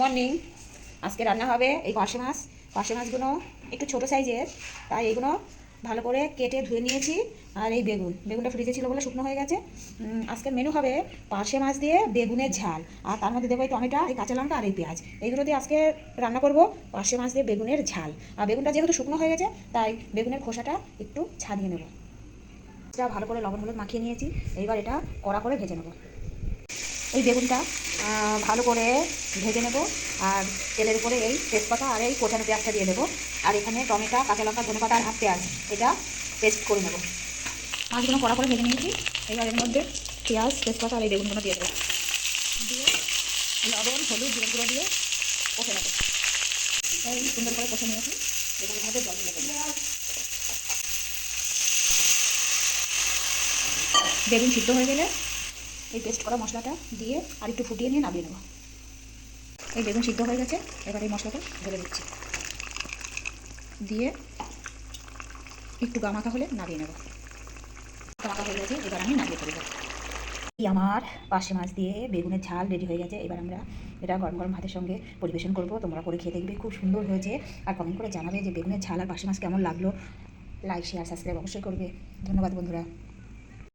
Morning. আজকে রান্না হবে এই পার্শে মাছ। পার্শে মাছগুলো একটু ছোটো সাইজের, তাই এইগুলো ভালো করে কেটে ধুয়ে নিয়েছি। আর এই বেগুনটা ফ্রিজে ছিল বলে শুকনো হয়ে গেছে। আজকের মেনু হবে পার্শে মাছ দিয়ে বেগুনের ঝাল, আর তার মধ্যে দেবো এই টমেটো, এই কাঁচা লঙ্কা আর এই পেঁয়াজ। এইগুলো দিয়ে আজকে রান্না করব পার্শে মাছ দিয়ে বেগুনের ঝাল। আর বেগুনটা যেহেতু শুকনো হয়ে গেছে, তাই বেগুনের খোসাটা একটু ছাড়িয়ে নেব। এটা ভালো করে লবণ হলুদ মাখিয়ে নিয়েছি। এইবার এটা কড়া করে ভেজে নেব। এই বেগুনটা ভালো করে ভেজে নেব। আর তেলের উপরে এই তেজপাতা আর এই কোচানো পেঁয়াজটা দিয়ে দেবো। আর এখানে টমেটো, কাঁচা লঙ্কা, ধনেপাতা আর হাফ পেঁয়াজ এটা পেস্ট করে নেব। মাছগুলো কড়া করে ভেজে নিয়েছি। এবার এর মধ্যে পেঁয়াজ, তেজপাতা আর এই বেগুনগুলো দিয়ে দেবো। দিয়ে লবণ হলুদ জিরে গুঁড়ো দিয়ে কষে নেব। এই সুন্দর করে কষে নিয়েছি। এটার মধ্যে জল দিয়ে দেবো। বেগুন সিদ্ধ হয়ে গেলে এই পেস্ট করা মশলাটা দিয়ে আর একটু ফুটিয়ে নিয়ে নামিয়ে নেব। এই বেগুন সিদ্ধ হয়ে গেছে, এবার এই মশলাটা ঢেলে দিচ্ছি। দিয়ে একটু গামাখা হলে নামিয়ে নেব। গামাখা হয়ে গেছে, এবার আমি নামিয়ে ফেলব। আমার পার্শে মাছ দিয়ে বেগুনের ঝাল রেডি হয়ে গেছে। এবার আমরা এটা গরম গরম ভাতের সঙ্গে পরিবেশন করব। তোমরা করে খেয়ে দেখবে, খুব সুন্দর হয়েছে। আর কমেন্ট করে জানাবে যে বেগুনের ঝাল আর পার্শে মাছ কেমন লাগলো। লাইক, শেয়ার, সাবস্ক্রাইব অবশ্যই করবে। ধন্যবাদ বন্ধুরা।